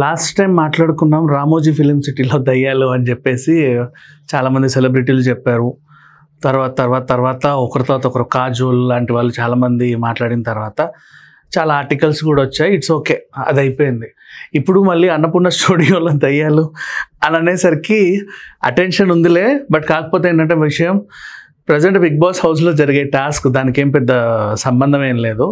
Last time మాట్లాడుకున్నాం Ramoji film సిటీలో దయ్యాలు అని చెప్పేసి చాలామంది సెలబ్రిటీలు చెప్పారు. తర్వాత ఒకరి తర్వాత ఒకరు కాజోల్ లాంటి వాళ్ళు చాలామంది మాట్లాడిన తర్వాత చాలా ఆర్టికల్స్ కూడా వచ్చాయి. ఇట్స్ ఓకే, అది అయిపోయింది. ఇప్పుడు మళ్ళీ అన్నపూర్ణ స్టూడియోలో దయ్యాలు అని అనేసరికి అటెన్షన్ ఉందిలే. బట్ కాకపోతే ఏంటంటే విషయం ప్రజెంట్ బిగ్ బాస్ హౌస్లో జరిగే టాస్క్ దానికి ఏం పెద్ద సంబంధం ఏం లేదు.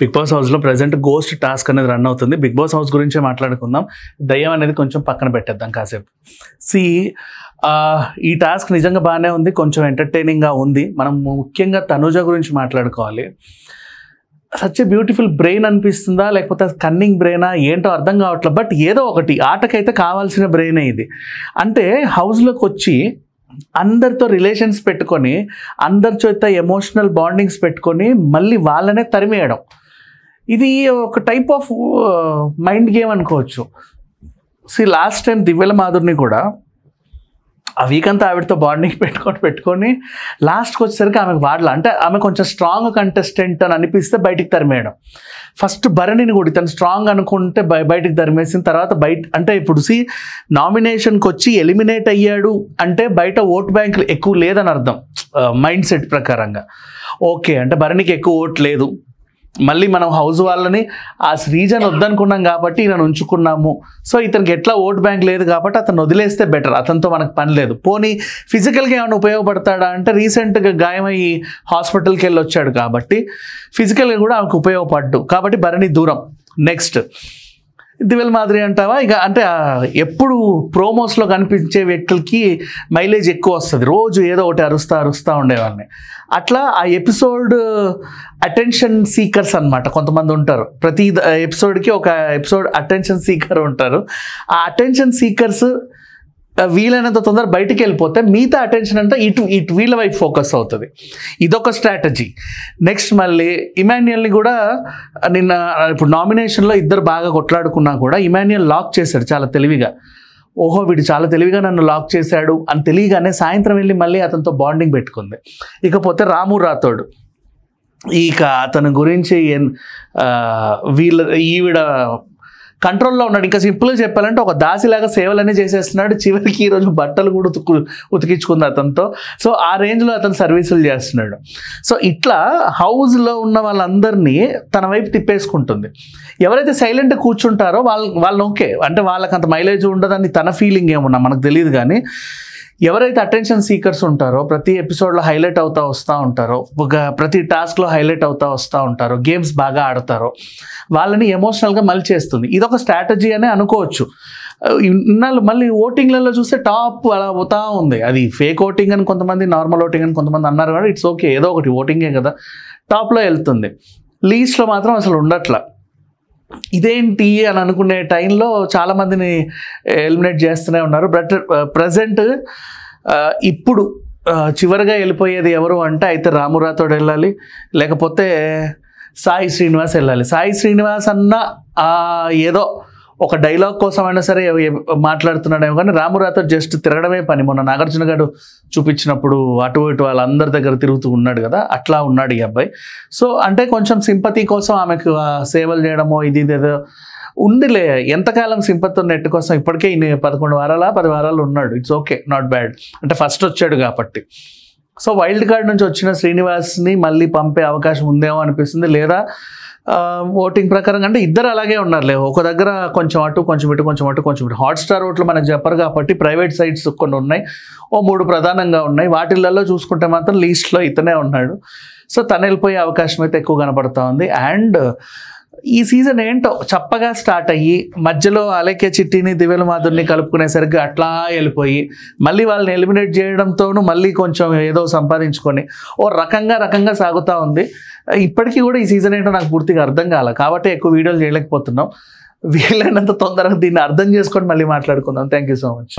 బిగ్ బాస్ హౌస్లో ప్రజెంట్ గోస్ట్ టాస్క్ అనేది రన్ అవుతుంది. బిగ్ బాస్ హౌస్ గురించే మాట్లాడుకుందాం. దయ్యం అనేది కొంచెం పక్కన పెట్టేద్దాం కాసేపు. ఈ టాస్క్ నిజంగా బాగానే ఉంది, కొంచెం ఎంటర్టైనింగ్గా ఉంది. మనం ముఖ్యంగా తనుజ గురించి మాట్లాడుకోవాలి. సచ్ ఏ బ్యూటిఫుల్ బ్రెయిన్ అనిపిస్తుందా లేకపోతే కన్నింగ్ బ్రెయినా ఏంటో అర్థం కావట్లేదు. బట్ ఏదో ఒకటి ఆటకైతే కావాల్సిన బ్రెయినే ఇది. అంటే హౌస్లోకి వచ్చి అందరితో రిలేషన్స్ పెట్టుకొని అందరితో ఎమోషనల్ బాండింగ్స్ పెట్టుకొని మళ్ళీ వాళ్ళనే తరిమేయడం, ఇది ఒక టైప్ ఆఫ్ మైండ్ గేమ్ అనుకోవచ్చు. లాస్ట్ టైం దివ్యల మాధుర్ని కూడా ఆ వీక్ అంతా ఆవిడతో బాండింగ్ పెట్టుకొని లాస్ట్కి వచ్చేసరికి ఆమెకు వాడలా, అంటే ఆమె కొంచెం స్ట్రాంగ్ కంటెస్టెంట్ అని అనిపిస్తే బయటికి తరిమేయడం. ఫస్ట్ భరణిని కూడా తను స్ట్రాంగ్ అనుకుంటే బయటికి తరిమేసిన తర్వాత అంటే ఇప్పుడు నామినేషన్కి వచ్చి ఎలిమినేట్ అయ్యాడు అంటే బయట ఓట్ బ్యాంక్ ఎక్కువ లేదని అర్థం మైండ్ సెట్ ప్రకారంగా. ఓకే అంటే భరణికి ఎక్కువ ఓట్ లేదు, మళ్ళీ మనం హౌస్ వాళ్ళని ఆ శ్రీజన్ వద్దనుకున్నాం కాబట్టి ఈయన ఉంచుకున్నాము. సో ఇతనికి ఎట్లా ఓట్ బ్యాంక్ లేదు కాబట్టి అతను వదిలేస్తే బెటర్, అతనితో మనకు పని లేదు. పోనీ ఫిజికల్గా ఏమైనా ఉపయోగపడతాడా అంటే రీసెంట్గా గాయమయ్యి హాస్పిటల్కి వెళ్ళి వచ్చాడు కాబట్టి ఫిజికల్గా కూడా ఆమెకు ఉపయోగపడ్డు కాబట్టి భరణి దూరం. నెక్స్ట్ దివ్యల మాదిరి అంటావా, ఇక అంటే ఎప్పుడు ప్రోమోస్లో కనిపించే వ్యక్తులకి మైలేజ్ ఎక్కువ వస్తుంది, రోజు ఏదో ఒకటి అరుస్తా ఉండేవాళ్ళని. అట్లా ఆ ఎపిసోడ్ అటెన్షన్ సీకర్స్ అనమాట కొంతమంది ఉంటారు. ప్రతి ఎపిసోడ్కి ఒక ఎపిసోడ్ అటెన్షన్ సీకర్ ఉంటారు. ఆ అటెన్షన్ సీకర్స్ వీలైనంత తొందర బయటికి వెళ్ళిపోతే మిగతా అటెన్షన్ అంతా ఇటు వీళ్ళ వైపు ఫోకస్ అవుతుంది. ఇదొక స్ట్రాటజీ. నెక్స్ట్ మళ్ళీ ఇమాన్యుయల్ని కూడా నిన్న ఇప్పుడు నామినేషన్లో ఇద్దరు బాగా కొట్లాడుకున్నా కూడా ఇమాన్యుయల్ లాక్ చేశాడు చాలా తెలివిగా. ఓహో వీడు చాలా తెలివిగా నన్ను లాక్ చేశాడు అని తెలియగానే సాయంత్రం వెళ్ళి మళ్ళీ అతనితో బాండింగ్ పెట్టుకుంది. ఇకపోతే రాము రాథోడ్, ఇక అతని గురించి ఈవిడ కంట్రోల్లో ఉన్నాడు. ఇంకా సింపుల్గా చెప్పాలంటే ఒక దాసిలాగా సేవలన్నీ చేసేస్తున్నాడు. చివరికి ఈరోజు బట్టలు కూడా ఉతికించుకుంది అతనితో. సో ఆ రేంజ్లో అతను సర్వీసులు చేస్తున్నాడు. సో ఇట్లా హౌస్లో ఉన్న వాళ్ళందరినీ తన వైపు తిప్పేసుకుంటుంది. ఎవరైతే సైలెంట్గా కూర్చుంటారో వాళ్ళు ఓకే, అంటే వాళ్ళకి అంత మైలేజ్ ఉండదని తన ఫీలింగ్ ఏమున్నా మనకు తెలియదు. కానీ ఎవరైతే అటెన్షన్ సీకర్స్ ఉంటారో ప్రతి ఎపిసోడ్లో హైలైట్ అవుతూ వస్తూ ఉంటారో, ప్రతి టాస్క్లో హైలైట్ అవుతూ వస్తూ ఉంటారో, గేమ్స్ బాగా ఆడతారో వాళ్ళని ఎమోషనల్గా మలిచేస్తుంది. ఇదొక స్ట్రాటజీ అనే అనుకోవచ్చు. ఇన్నాళ్ళు మళ్ళీ ఓటింగ్లలో చూస్తే టాప్ అలా అవుతా ఉంది. అది ఫేక్ ఓటింగ్ అని కొంతమంది, నార్మల్ ఓటింగ్ అని కొంతమంది అన్నారు. కానీ ఇట్స్ ఓకే, ఏదో ఒకటి ఓటింగే కదా, టాప్లో వెళ్తుంది. లీస్ట్లో మాత్రం అసలు ఉండట్లా. ఇదేంటి అని అనుకునే టైంలో చాలామందిని ఎలిమినేట్ చేస్తూనే ఉన్నారు. బట్ ప్రజెంట్ ఇప్పుడు చివరిగా వెళ్ళిపోయేది ఎవరు అంటే అయితే రాము రాథోడ్ వెళ్ళాలి, లేకపోతే సాయి శ్రీనివాస్ వెళ్ళాలి. సాయి శ్రీనివాస్ అన్న ఏదో ఒక డైలాగ్ కోసమైనా సరే మాట్లాడుతున్నాడేమో కానీ రాము రాథోడ్ జస్ట్ తిరగడమే పని. మొన్న నాగార్జున గారు చూపించినప్పుడు అటు ఇటు వాళ్ళందరి దగ్గర తిరుగుతూ ఉన్నాడు కదా, అట్లా ఉన్నాడు ఈ అబ్బాయి. సో అంటే కొంచెం సింపతి కోసం ఆమెకు సేవలు చేయడమో ఇది ఏదో ఉందిలే. ఎంతకాలం సింపతి నెట్ కోసం ఇప్పటికే 10 వారాలు ఉన్నాడు. It's okay, not bad. అంటే ఫస్ట్ వచ్చాడు కాబట్టి. సో వైల్డ్ కార్డ్ నుంచి వచ్చిన శ్రీనివాస్ని మళ్ళీ పంపే అవకాశం ఉందేమో అనిపిస్తుంది. లేదా ఓటింగ్ ప్రకారం అంటే ఇద్దరు అలాగే ఉన్నారులే, ఒక దగ్గర కొంచెం అటు కొంచెం ఇటు. హాట్స్టార్ ఓట్లు మనకు చెప్పరు కాబట్టి ప్రైవేట్ సైట్స్ కొన్ని ఉన్నాయి, 3 ప్రధానంగా ఉన్నాయి. వాటిల్లో చూసుకుంటే మాత్రం లీస్ట్లో ఇతనే ఉన్నాడు. సో తను వెళ్ళిపోయే అవకాశం అయితే ఎక్కువ కనపడతా ఉంది. అండ్ ఈ సీజన్ ఏంటో చప్పగా స్టార్ట్ అయ్యి మధ్యలో అలేఖ్య చిట్టిని దివ్యల మాధుర్ని కలుపుకునేసరికి అట్లా వెళ్ళిపోయి మళ్ళీ వాళ్ళని ఎలిమినేట్ చేయడంతోనూ మళ్ళీ కొంచెం ఏదో సంపాదించుకొని రకంగా సాగుతూ ఉంది. ఇప్పటికీ కూడా ఈ సీజన్ ఏంటో నాకు పూర్తిగా అర్థం కాలే కాబట్టి ఎక్కువ వీడియోలు చేయలేకపోతున్నాం. వీలైనంత తొందరగా దీన్ని అర్థం చేసుకొని మళ్ళీ మాట్లాడుకుందాం. Thank you so much.